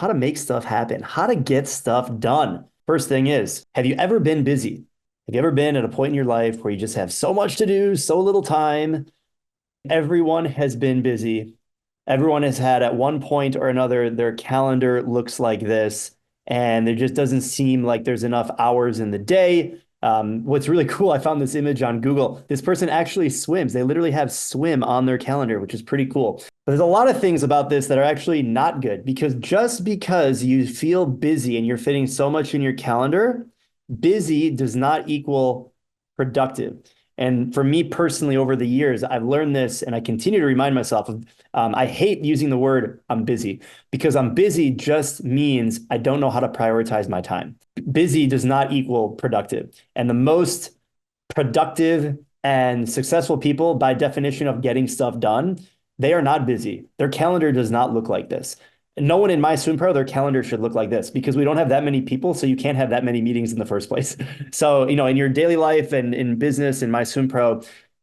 how to make stuff happen, how to get stuff done. First thing is, have you ever been busy? Have you ever been at a point in your life where you just have so much to do, so little time? Everyone has been busy. Everyone has had at one point or another, their calendar looks like this, and there just doesn't seem like there's enough hours in the day. What's really cool, I found this image on Google. This person actually swims. They literally have swim on their calendar, which is pretty cool. But there's a lot of things about this that are actually not good because just because you feel busy and you're fitting so much in your calendar, busy does not equal productive. And for me personally, over the years, I've learned this and I continue to remind myself of I hate using the word I'm busy because I'm busy just means I don't know how to prioritize my time. Busy does not equal productive. And the most productive and successful people, by definition of getting stuff done, they are not busy. Their calendar does not look like this. No one in my swim pro, their calendar should look like this because we don't have that many people, so you can't have that many meetings in the first place. So, in your daily life and in business in my swim pro,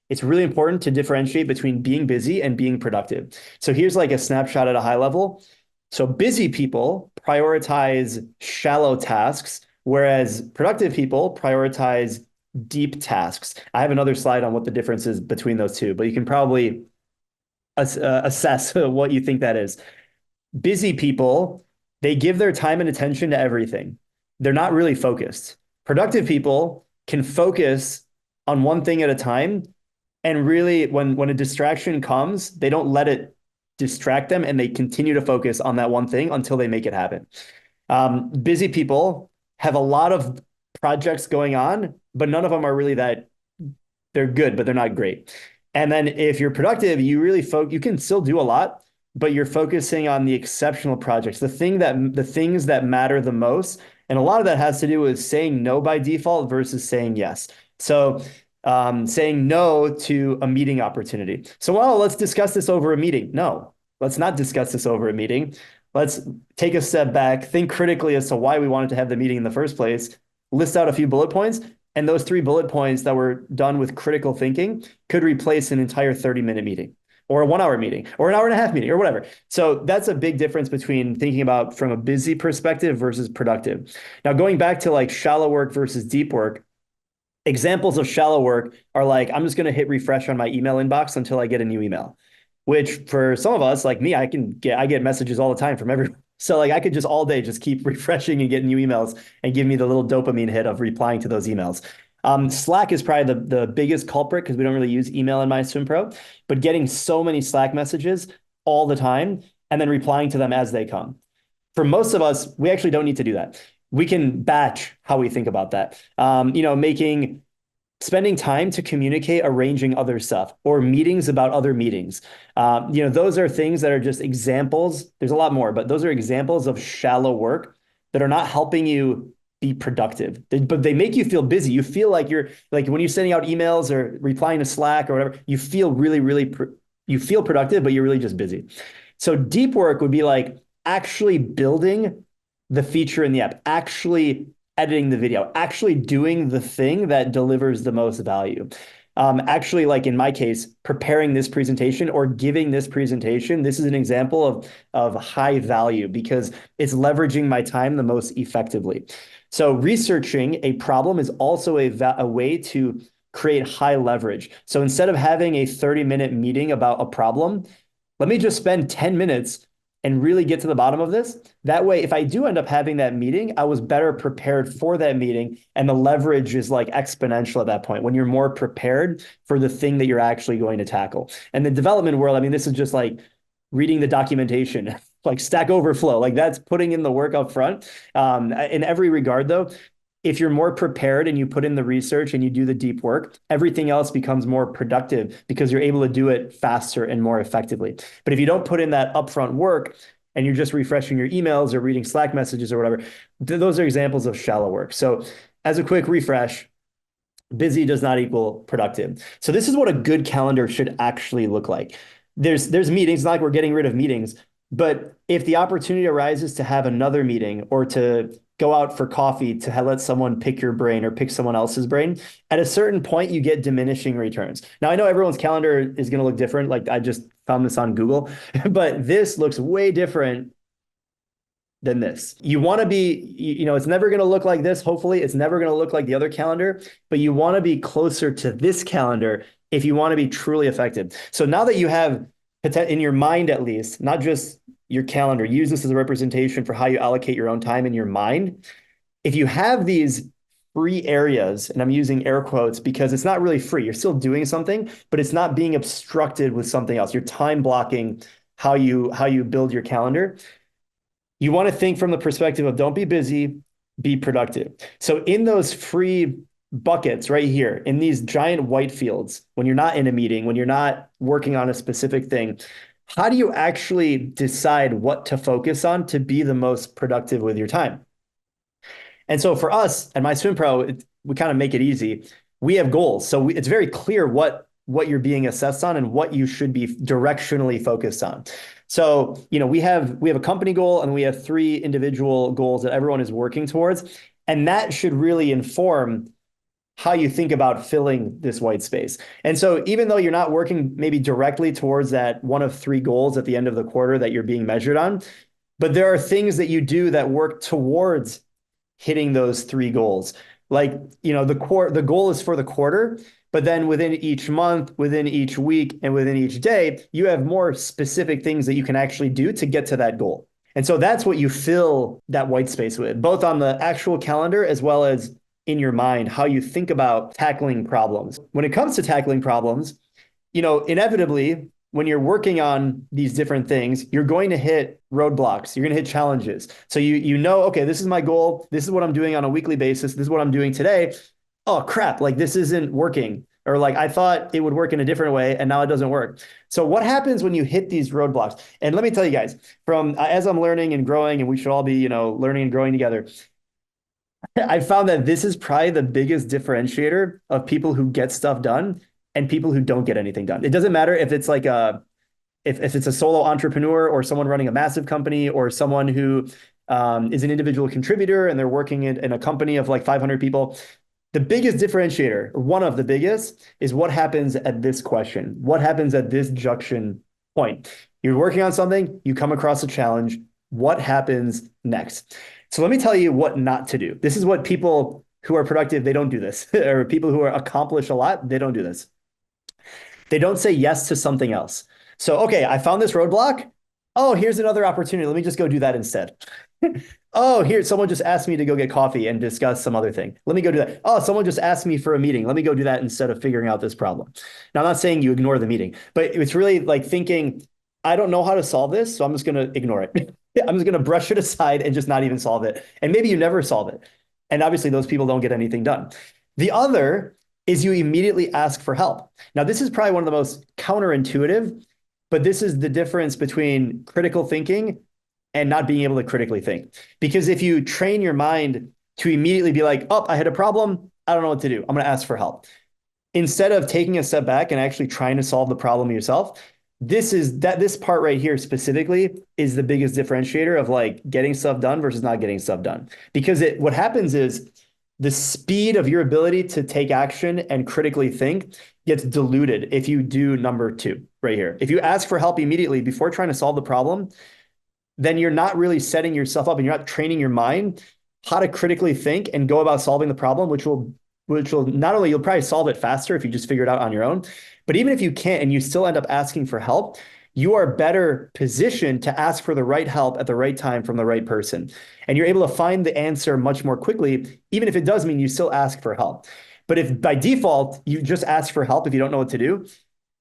it's really important to differentiate between being busy and being productive. So here's like a snapshot at a high level. So busy people prioritize shallow tasks, whereas productive people prioritize deep tasks. I have another slide on what the difference is between those two, but you can probably assess what you think that is. Busy people, they give their time and attention to everything. They're not really focused. Productive people can focus on one thing at a time. And really, when a distraction comes, they don't let it distract them and they continue to focus on that one thing until they make it happen. Busy people have a lot of projects going on, but none of them are really that they're good, but they're not great. And then if you're productive, you can still do a lot, but you're focusing on the exceptional projects, the things that matter the most. And a lot of that has to do with saying no by default versus saying yes. So saying no to a meeting opportunity. So, well, let's discuss this over a meeting. No, let's not discuss this over a meeting. Let's take a step back, think critically as to why we wanted to have the meeting in the first place, list out a few bullet points, and those 3 bullet points that were done with critical thinking could replace an entire 30-minute meeting or a 1 hour meeting or an hour and a half meeting or whatever. So that's a big difference between thinking about from a busy perspective versus productive. Now, going back to like shallow work versus deep work, examples of shallow work are like, I'm just going to hit refresh on my email inbox until I get a new email, which for some of us like me, I get messages all the time from everyone. So like I could just all day just keep refreshing and get new emails and give me the little dopamine hit of replying to those emails. Slack is probably the biggest culprit because we don't really use email in my swim pro, but getting so many Slack messages all the time and then replying to them as they come. For most of us, we actually don't need to do that. We can batch how we think about that. Spending time to communicate, arranging other stuff or meetings about other meetings. Those are things that are just examples. There's a lot more, but those are examples of shallow work that are not helping you be productive, but they make you feel busy. You feel like you're like when you're sending out emails or replying to Slack or whatever, you feel you feel productive, but you're really just busy. So deep work would be like actually building the feature in the app, actually editing the video, actually doing the thing that delivers the most value. Actually, like in my case, preparing this presentation or giving this presentation, this is an example of high value because it's leveraging my time the most effectively. So researching a problem is also a way to create high leverage. So instead of having a 30-minute meeting about a problem, let me just spend 10 minutes and really get to the bottom of this. That way, if I do end up having that meeting, I was better prepared for that meeting. And the leverage is like exponential at that point when you're more prepared for the thing that you're actually going to tackle. And the development world, I mean, this is just like reading the documentation, like Stack Overflow, like that's putting in the work up front. In every regard, though, if you're more prepared and you put in the research and you do the deep work, everything else becomes more productive because you're able to do it faster and more effectively. But if you don't put in that upfront work and you're just refreshing your emails or reading Slack messages or whatever, those are examples of shallow work. So as a quick refresh, busy does not equal productive. So this is what a good calendar should actually look like. There's meetings, not like we're getting rid of meetings, but if the opportunity arises to have another meeting or to go out for coffee to let someone pick your brain or pick someone else's brain, at a certain point, you get diminishing returns. Now, I know everyone's calendar is going to look different. Like I just found this on Google, but this looks way different than this. You want to be, it's never going to look like this. Hopefully, it's never going to look like the other calendar, but you want to be closer to this calendar if you want to be truly effective. So now that you have in your mind, at least, not just your calendar, use this as a representation for how you allocate your own time in your mind. If you have these free areas, and I'm using air quotes because it's not really free, you're still doing something, but it's not being obstructed with something else. You're time blocking how you build your calendar. You want to think from the perspective of don't be busy, be productive. So in those free buckets right here, in these giant white fields, when you're not in a meeting, when you're not working on a specific thing, how do you actually decide what to focus on to be the most productive with your time? And so for us at My Swim Pro, we kind of make it easy. We have goals. So it's very clear what you're being assessed on and what you should be directionally focused on. So, we have a company goal and we have three individual goals that everyone is working towards. And that should really inform how you think about filling this white space. And so even though you're not working maybe directly towards that one of three goals at the end of the quarter that you're being measured on, but there are things that you do that work towards hitting those three goals. Like, the goal is for the quarter, but then within each month, within each week, and within each day, you have more specific things that you can actually do to get to that goal. And so that's what you fill that white space with, both on the actual calendar as well as in your mind, how you think about tackling problems. When it comes to tackling problems, inevitably, when you're working on these different things, you're going to hit roadblocks. You're going to hit challenges. So okay, this is my goal. This is what I'm doing on a weekly basis. This is what I'm doing today. Oh, crap, like this isn't working. Or like I thought it would work in a different way and now it doesn't work. So what happens when you hit these roadblocks? And let me tell you guys, from as I'm learning and growing, and we should all be, learning and growing together, I found that this is probably the biggest differentiator of people who get stuff done and people who don't get anything done. It doesn't matter if it's like if it's a solo entrepreneur or someone running a massive company or someone who is an individual contributor and they're working in a company of like 500 people. The biggest differentiator, one of the biggest, is what happens at this question. What happens at this junction point? You're working on something, you come across a challenge. What happens next? So let me tell you what not to do. This is what people who are productive, they don't do this. Or people who are accomplish a lot, they don't do this. They don't say yes to something else. So, okay, I found this roadblock. Oh, here's another opportunity. Let me just go do that instead. Oh, here, someone just asked me to go get coffee and discuss some other thing. Let me go do that. Oh, someone just asked me for a meeting. Let me go do that instead of figuring out this problem. Now, I'm not saying you ignore the meeting, but it's really like thinking, I don't know how to solve this, so I'm just going to ignore it. I'm just going to brush it aside and just not even solve it. And maybe you never solve it. And obviously, those people don't get anything done. The other is you immediately ask for help. Now, this is probably one of the most counterintuitive, but this is the difference between critical thinking and not being able to critically think. Because if you train your mind to immediately be like, oh, I had a problem, I don't know what to do, I'm going to ask for help. Instead of taking a step back and actually trying to solve the problem yourself, this part right here specifically is the biggest differentiator of like getting stuff done versus not getting stuff done. Because what happens is the speed of your ability to take action and critically think gets diluted if you do number two right here. If you ask for help immediately before trying to solve the problem, then you're not really setting yourself up and you're not training your mind how to critically think and go about solving the problem, which will not only, you'll probably solve it faster if you just figure it out on your own, but even if you can't and you still end up asking for help, you are better positioned to ask for the right help at the right time from the right person. And you're able to find the answer much more quickly, even if it does mean you still ask for help. But if by default, you just ask for help if you don't know what to do,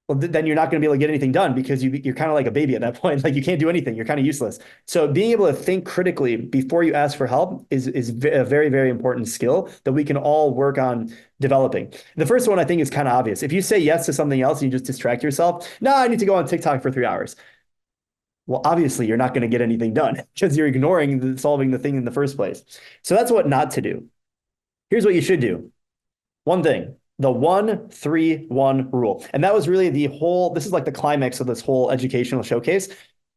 well, then you're not going to be able to get anything done because you're kind of like a baby at that point. Like you can't do anything. You're kind of useless. So being able to think critically before you ask for help is a very, very important skill that we can all work on developing. The first one I think is kind of obvious. If you say yes to something else and you just distract yourself, no, I need to go on TikTok for 3 hours. Well, obviously you're not going to get anything done because you're ignoring solving the thing in the first place. So that's what not to do. Here's what you should do. One thing. The 1-3-1 rule. And that was really this is like the climax of this whole educational showcase.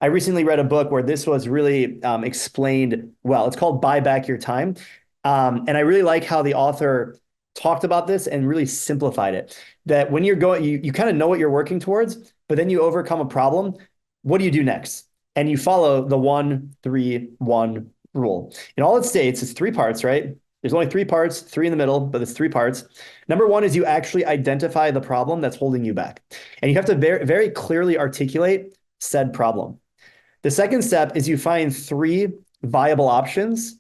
I recently read a book where this was really explained well. It's called Buy Back Your Time. And I really like how the author talked about this and really simplified it. That when you're going, you kind of know what you're working towards, but then you overcome a problem. What do you do next? and you follow the 1-3-1 rule. And all it states is three parts, right? There's only three parts, three in the middle, but it's three parts. Number one is you actually identify the problem that's holding you back. And you have to very, very clearly articulate said problem. The second step is you find three viable options.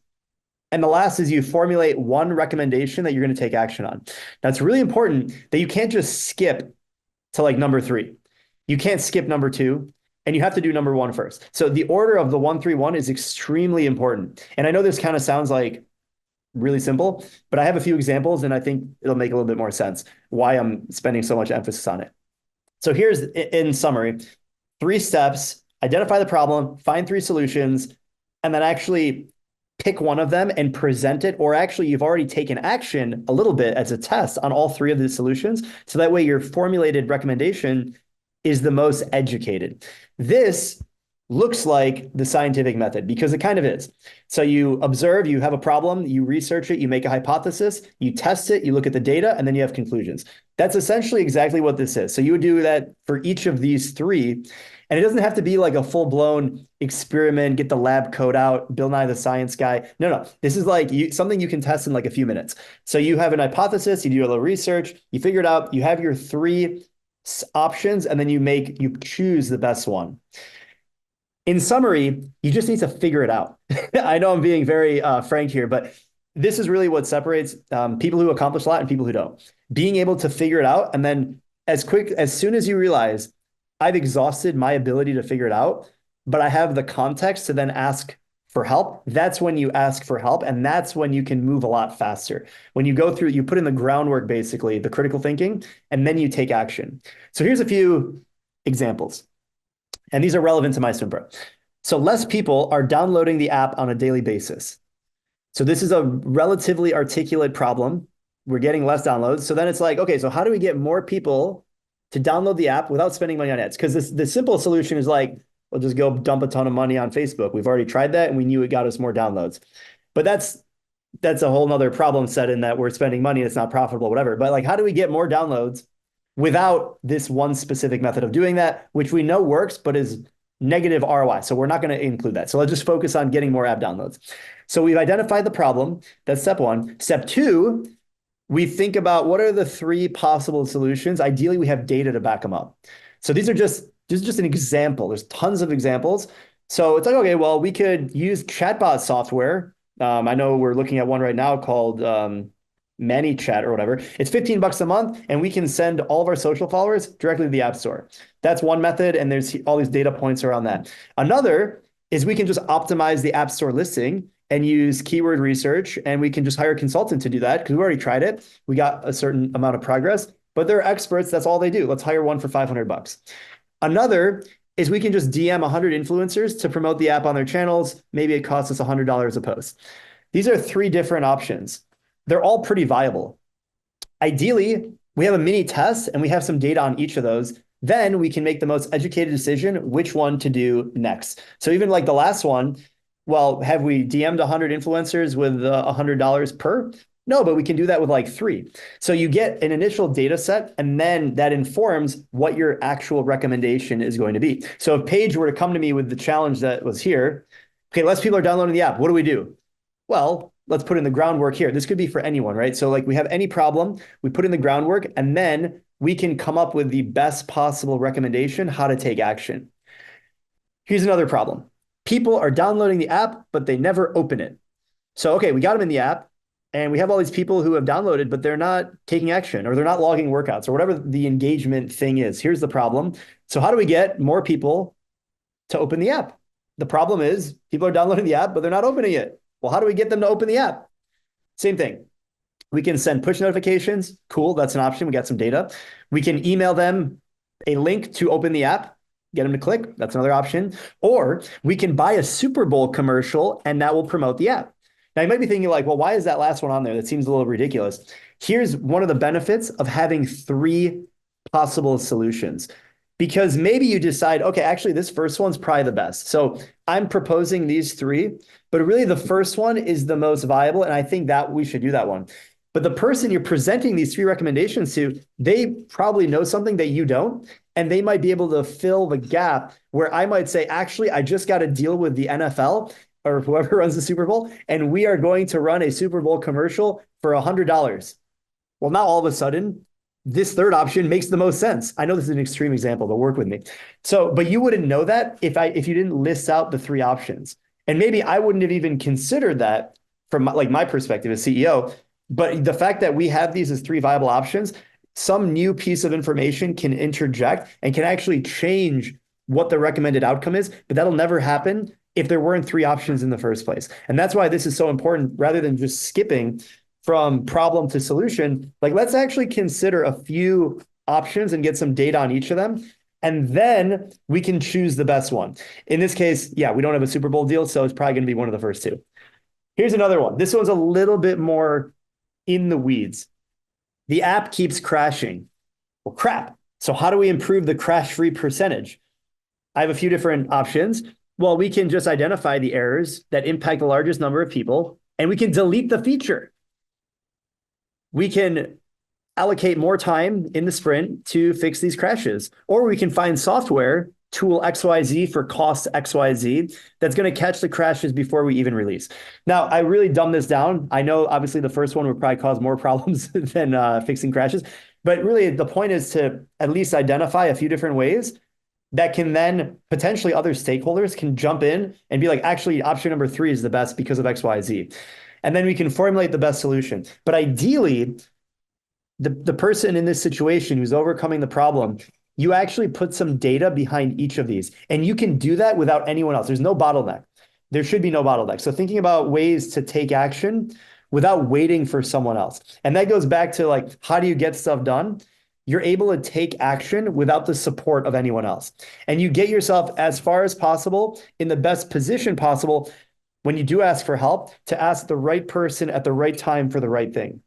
And the last is you formulate one recommendation that you're going to take action on. Now, it's really important that you can't just skip to like number three. You can't skip number two, and you have to do number one first. So the order of the 1-3-1 is extremely important. And I know this kind of sounds like really simple, but I have a few examples, and I think it'll make a little bit more sense why I'm spending so much emphasis on it. So here's, in summary, three steps: identify the problem, find three solutions, and then actually pick one of them and present it, or actually you've already taken action a little bit as a test on all three of the solutions. So that way your formulated recommendation is the most educated. This looks like the scientific method because it kind of is. So you observe, you have a problem, you research it, you make a hypothesis, you test it, you look at the data, and then you have conclusions. That's essentially exactly what this is. So you would do that for each of these three. And it doesn't have to be like a full-blown experiment, get the lab coat out, Bill Nye the Science Guy. No. This is like something you can test in like a few minutes. So you have an hypothesis, you do a little research, you figure it out, you have your three options, and then you choose the best one. In summary, you just need to figure it out. I know I'm being very frank here, but this is really what separates people who accomplish a lot and people who don't. Being able to figure it out, and then as soon as you realize I've exhausted my ability to figure it out, but I have the context to then ask for help, that's when you ask for help, and that's when you can move a lot faster. When you go through, you put in the groundwork, basically, the critical thinking, and then you take action. So here's a few examples, and these are relevant to my swim pro. So less people are downloading the app on a daily basis. So this is a relatively articulate problem. We're getting less downloads. So then it's like, okay, so how do we get more people to download the app without spending money on ads? Because the simple solution is like, we'll just go dump a ton of money on Facebook. We've already tried that, and we knew it got us more downloads. But that's a whole nother problem set in that we're spending money and it's not profitable, whatever. But like, how do we get more downloads without this one specific method of doing that, which we know works, but is negative ROI? So we're not going to include that. So let's just focus on getting more app downloads. So we've identified the problem. That's step one. Step two, we think about what are the three possible solutions. Ideally, we have data to back them up. So this is just an example. There's tons of examples. So it's like, okay, well, we could use chatbot software. I know we're looking at one right now called ManyChat or whatever. It's $15 a month, and we can send all of our social followers directly to the App Store. That's one method, and there's all these data points around that. Another is we can just optimize the App Store listing and use keyword research, and we can just hire a consultant to do that because we already tried it. We got a certain amount of progress, but they're experts. That's all they do. Let's hire one for $500. Another is we can just DM 100 influencers to promote the app on their channels. Maybe it costs us $100 a post. These are three different options. They're all pretty viable. Ideally, we have a mini test and we have some data on each of those. Then we can make the most educated decision which one to do next. So even like the last one, well, have we DM'd 100 influencers with $100 per? No, but we can do that with like three. So you get an initial data set, and then that informs what your actual recommendation is going to be. So if Paige were to come to me with the challenge that was here, okay, less people are downloading the app. What do we do? Well, let's put in the groundwork here. This could be for anyone, right? So like we have any problem, we put in the groundwork, and then we can come up with the best possible recommendation, how to take action. Here's another problem. People are downloading the app, but they never open it. So, okay, we got them in the app, and we have all these people who have downloaded, but they're not taking action, or they're not logging workouts, or whatever the engagement thing is. Here's the problem. So how do we get more people to open the app? The problem is people are downloading the app, but they're not opening it. Well, how do we get them to open the app? Same thing. We can send push notifications. Cool, that's an option. We got some data. We can email them a link to open the app, get them to click. That's another option. Or we can buy a Super Bowl commercial, and that will promote the app. Now, you might be thinking like, well, why is that last one on there? That seems a little ridiculous. Here's one of the benefits of having three possible solutions. Because maybe you decide, okay, actually, this first one's probably the best. So I'm proposing these three, but really the first one is the most viable, and I think that we should do that one. But the person you're presenting these three recommendations to, they probably know something that you don't, And they might be able to fill the gap where I might say, actually, I just got to deal with the NFL or whoever runs the Super Bowl, and we are going to run a Super Bowl commercial for $100. Well, now all of a sudden, this third option makes the most sense. I know this is an extreme example, but work with me. So, but you wouldn't know that if you didn't list out the three options. And maybe I wouldn't have even considered that from like my perspective as CEO. But the fact that we have these as three viable options, some new piece of information can interject and can actually change what the recommended outcome is, but that'll never happen if there weren't three options in the first place. And that's why this is so important rather than just skipping from problem to solution. Like, let's actually consider a few options and get some data on each of them. And then we can choose the best one. In this case, yeah, we don't have a Super Bowl deal, so it's probably going to be one of the first two. Here's another one. This one's a little bit more in the weeds. The app keeps crashing. Well, crap. So how do we improve the crash-free percentage? I have a few different options. Well, we can just identify the errors that impact the largest number of people, and we can delete the feature. We can allocate more time in the sprint to fix these crashes, or we can find software, tool XYZ for cost XYZ, that's going to catch the crashes before we even release. Now, I really dumbed this down. I know obviously the first one would probably cause more problems than fixing crashes, but really the point is to at least identify a few different ways that can then potentially other stakeholders can jump in and be like, actually, option number 3 is the best because of XYZ. And then we can formulate the best solution. But ideally, the person in this situation who's overcoming the problem, you actually put some data behind each of these. And you can do that without anyone else. There's no bottleneck. There should be no bottleneck. So thinking about ways to take action without waiting for someone else. And that goes back to like, how do you get stuff done? You're able to take action without the support of anyone else. And you get yourself as far as possible in the best position possible when you do ask for help to ask the right person at the right time for the right thing.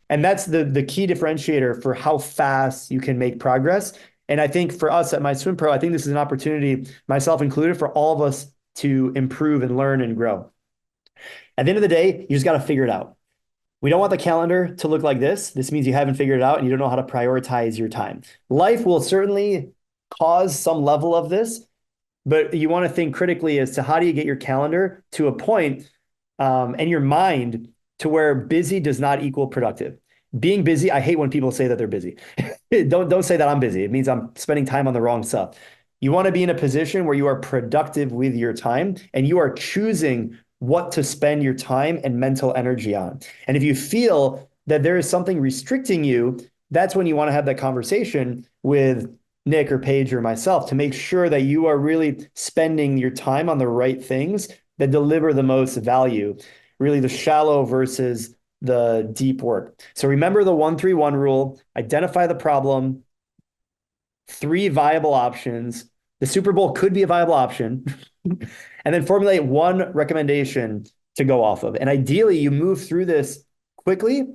And that's the key differentiator for how fast you can make progress. And I think for us at My Swim Pro, I think this is an opportunity, myself included, for all of us to improve and learn and grow. At the end of the day, you just got to figure it out. We don't want the calendar to look like this. This means you haven't figured it out and you don't know how to prioritize your time. Life will certainly cause some level of this, but you want to think critically as to how do you get your calendar to a point and your mind to where busy does not equal productive. Being busy, I hate when people say that they're busy. Don't say that I'm busy. It means I'm spending time on the wrong stuff. You want to be in a position where you are productive with your time and you are choosing what to spend your time and mental energy on. And if you feel that there is something restricting you, that's when you want to have that conversation with Nick or Paige or myself to make sure that you are really spending your time on the right things that deliver the most value, really the shallow versus the deep work. So remember the 1-3-1 rule, identify the problem, 3 viable options. The Super Bowl could be a viable option. And then formulate 1 recommendation to go off of. And ideally, you move through this quickly,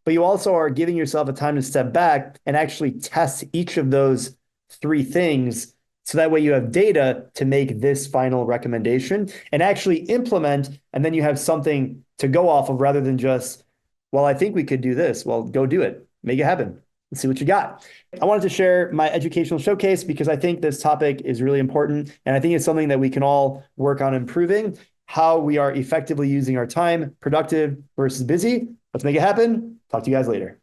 but you also are giving yourself a time to step back and actually test each of those 3 things. So that way you have data to make this final recommendation and actually implement, and then you have something to go off of rather than just, well, I think we could do this. Well, go do it. Make it happen. Let's see what you got. I wanted to share my educational showcase because I think this topic is really important. And I think it's something that we can all work on improving, how we are effectively using our time, productive versus busy. Let's make it happen. Talk to you guys later.